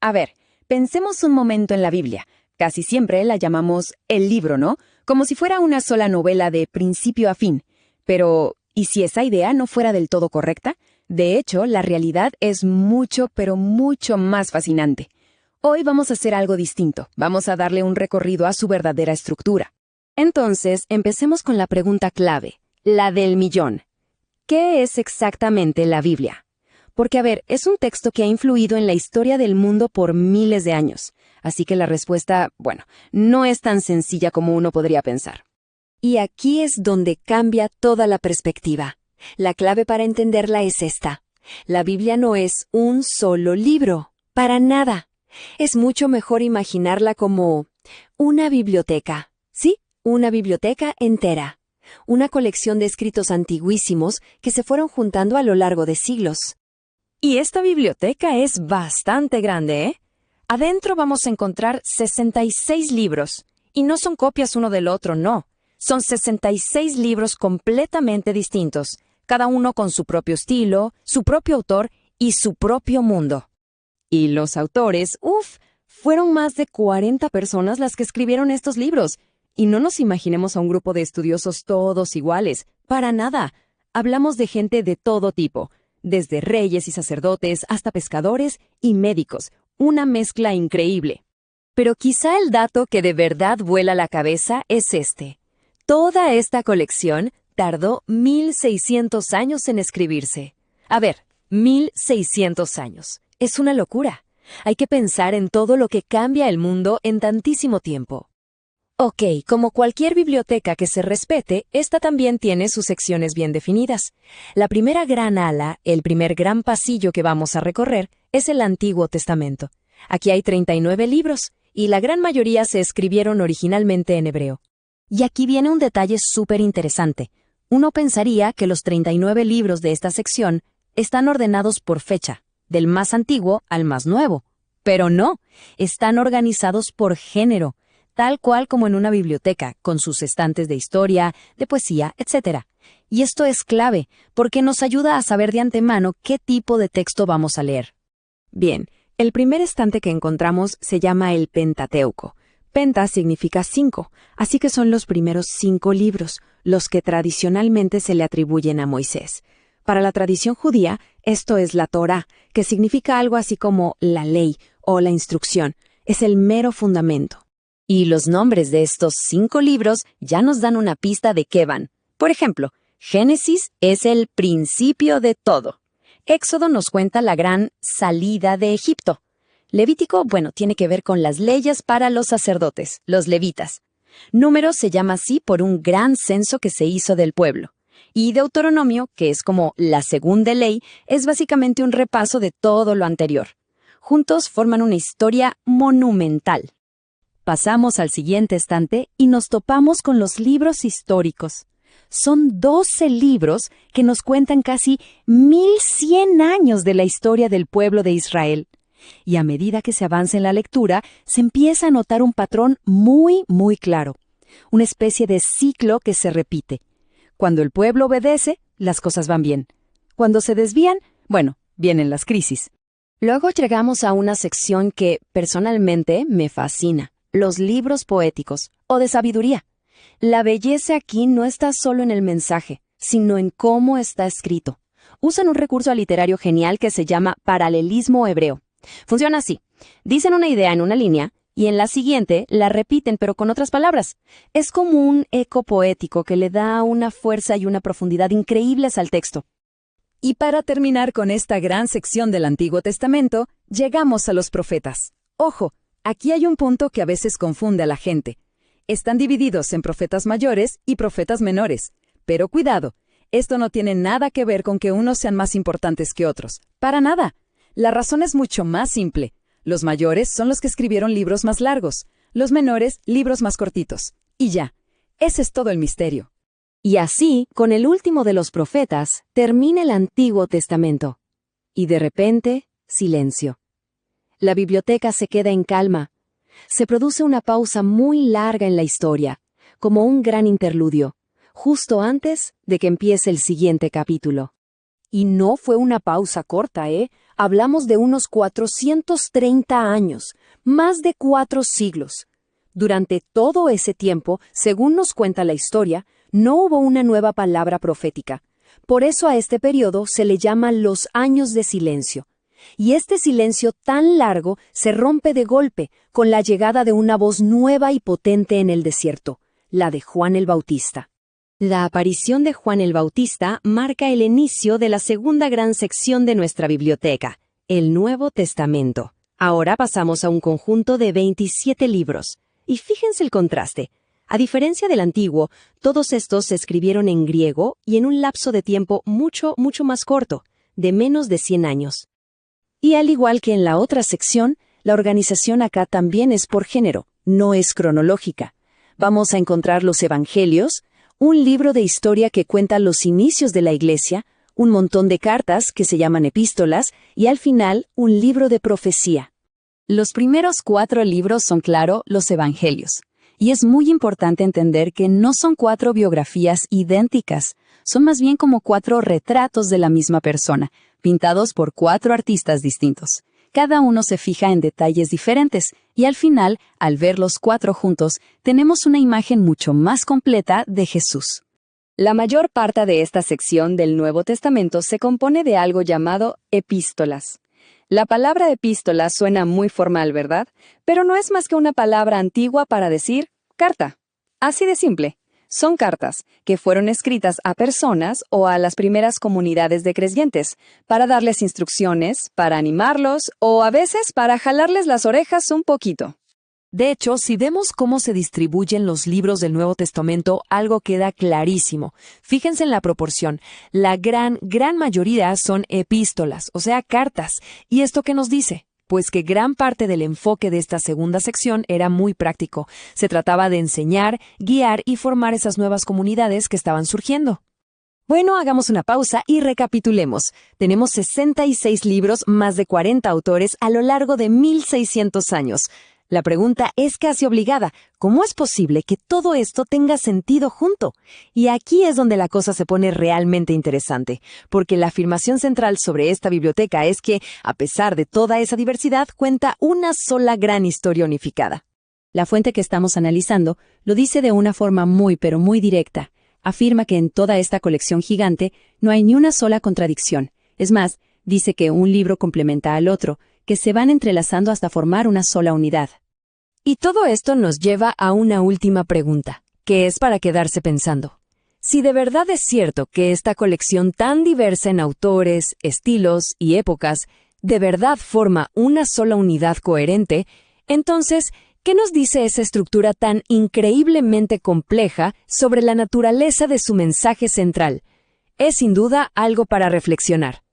A ver, pensemos un momento en la Biblia. Casi siempre la llamamos el libro, ¿no? Como si fuera una sola novela de principio a fin. Pero, ¿y si esa idea no fuera del todo correcta? De hecho, la realidad es mucho, pero mucho más fascinante. Hoy vamos a hacer algo distinto. Vamos a darle un recorrido a su verdadera estructura. Entonces, empecemos con la pregunta clave, la del millón. ¿Qué es exactamente la Biblia? Porque, a ver, es un texto que ha influido en la historia del mundo por miles de años. Así que la respuesta, bueno, no es tan sencilla como uno podría pensar. Y aquí es donde cambia toda la perspectiva. La clave para entenderla es esta. La Biblia no es un solo libro, para nada. Es mucho mejor imaginarla como una biblioteca, ¿sí? Una biblioteca entera. Una colección de escritos antiguísimos que se fueron juntando a lo largo de siglos. Y esta biblioteca es bastante grande, ¿eh? Adentro vamos a encontrar 66 libros. Y no son copias uno del otro, no. Son 66 libros completamente distintos, cada uno con su propio estilo, su propio autor y su propio mundo. Y los autores, fueron más de 40 personas las que escribieron estos libros. Y no nos imaginemos a un grupo de estudiosos todos iguales, para nada. Hablamos de gente de todo tipo, desde reyes y sacerdotes hasta pescadores y médicos, una mezcla increíble. Pero quizá el dato que de verdad vuela la cabeza es este. Toda esta colección tardó 1600 años en escribirse. A ver, 1600 años. Es una locura. Hay que pensar en todo lo que cambia el mundo en tantísimo tiempo. Ok, como cualquier biblioteca que se respete, esta también tiene sus secciones bien definidas. La primera gran ala, el primer gran pasillo que vamos a recorrer, es el Antiguo Testamento. Aquí hay 39 libros, y la gran mayoría se escribieron originalmente en hebreo. Y aquí viene un detalle súper interesante. Uno pensaría que los 39 libros de esta sección están ordenados por fecha, del más antiguo al más nuevo. Pero no, están organizados por género, tal cual como en una biblioteca, con sus estantes de historia, de poesía, etc. Y esto es clave, porque nos ayuda a saber de antemano qué tipo de texto vamos a leer. Bien, el primer estante que encontramos se llama el Pentateuco. Penta significa 5, así que son los primeros 5 libros, los que tradicionalmente se le atribuyen a Moisés. Para la tradición judía, esto es la Torá, que significa algo así como la ley o la instrucción. Es el mero fundamento. Y los nombres de estos 5 libros ya nos dan una pista de qué van. Por ejemplo, Génesis es el principio de todo. Éxodo nos cuenta la gran salida de Egipto. Levítico, tiene que ver con las leyes para los sacerdotes, los levitas. Números se llama así por un gran censo que se hizo del pueblo. Y Deuteronomio, que es como la segunda ley, es básicamente un repaso de todo lo anterior. Juntos forman una historia monumental. Pasamos al siguiente estante y nos topamos con los libros históricos. Son 12 libros que nos cuentan casi 1100 años de la historia del pueblo de Israel. Y a medida que se avanza en la lectura, se empieza a notar un patrón muy, muy claro. Una especie de ciclo que se repite. Cuando el pueblo obedece, las cosas van bien. Cuando se desvían, vienen las crisis. Luego llegamos a una sección que, personalmente, me fascina. Los libros poéticos, o de sabiduría. La belleza aquí no está solo en el mensaje, sino en cómo está escrito. Usan un recurso literario genial que se llama paralelismo hebreo. Funciona así. Dicen una idea en una línea, y en la siguiente la repiten pero con otras palabras. Es como un eco poético que le da una fuerza y una profundidad increíbles al texto. Y para terminar con esta gran sección del Antiguo Testamento, llegamos a los profetas. ¡Ojo! Aquí hay un punto que a veces confunde a la gente. Están divididos en profetas mayores y profetas menores. Pero cuidado, esto no tiene nada que ver con que unos sean más importantes que otros. Para nada. La razón es mucho más simple. Los mayores son los que escribieron libros más largos, los menores libros más cortitos. Y ya, ese es todo el misterio. Y así, con el último de los profetas, termina el Antiguo Testamento. Y de repente, silencio. La biblioteca se queda en calma. Se produce una pausa muy larga en la historia, como un gran interludio, justo antes de que empiece el siguiente capítulo. Y no fue una pausa corta, ¿eh? Hablamos de unos 430 años, más de 4 siglos. Durante todo ese tiempo, según nos cuenta la historia, no hubo una nueva palabra profética. Por eso a este periodo se le llama los años de silencio. Y este silencio tan largo se rompe de golpe con la llegada de una voz nueva y potente en el desierto, la de Juan el Bautista. La aparición de Juan el Bautista marca el inicio de la segunda gran sección de nuestra biblioteca, el Nuevo Testamento. Ahora pasamos a un conjunto de 27 libros. Y fíjense el contraste. A diferencia del antiguo, todos estos se escribieron en griego y en un lapso de tiempo mucho más corto, de menos de 100 años. Y al igual que en la otra sección, la organización acá también es por género, no es cronológica. Vamos a encontrar los Evangelios, un libro de historia que cuenta los inicios de la Iglesia, un montón de cartas que se llaman epístolas y al final un libro de profecía. Los primeros 4 libros son, claro, los Evangelios. Y es muy importante entender que no son 4 biografías idénticas, son más bien como 4 retratos de la misma persona, pintados por 4 artistas distintos. Cada uno se fija en detalles diferentes, y al final, al ver los 4 juntos, tenemos una imagen mucho más completa de Jesús. La mayor parte de esta sección del Nuevo Testamento se compone de algo llamado epístolas. La palabra epístola suena muy formal, ¿verdad? Pero no es más que una palabra antigua para decir carta. Así de simple. Son cartas que fueron escritas a personas o a las primeras comunidades de creyentes para darles instrucciones, para animarlos o a veces para jalarles las orejas un poquito. De hecho, si vemos cómo se distribuyen los libros del Nuevo Testamento, algo queda clarísimo. Fíjense en la proporción. La gran mayoría son epístolas, o sea, cartas. ¿Y esto qué nos dice? Pues que gran parte del enfoque de esta segunda sección era muy práctico. Se trataba de enseñar, guiar y formar esas nuevas comunidades que estaban surgiendo. Bueno, hagamos una pausa y recapitulemos. Tenemos 66 libros, más de 40 autores a lo largo de 1600 años. La pregunta es casi obligada. ¿Cómo es posible que todo esto tenga sentido junto? Y aquí es donde la cosa se pone realmente interesante, porque la afirmación central sobre esta biblioteca es que, a pesar de toda esa diversidad, cuenta una sola gran historia unificada. La fuente que estamos analizando lo dice de una forma muy directa. Afirma que en toda esta colección gigante no hay ni una sola contradicción. Es más, dice que un libro complementa al otro, que se van entrelazando hasta formar una sola unidad. Y todo esto nos lleva a una última pregunta, que es para quedarse pensando. Si de verdad es cierto que esta colección tan diversa en autores, estilos y épocas de verdad forma una sola unidad coherente, entonces, ¿qué nos dice esa estructura tan increíblemente compleja sobre la naturaleza de su mensaje central? Es sin duda algo para reflexionar.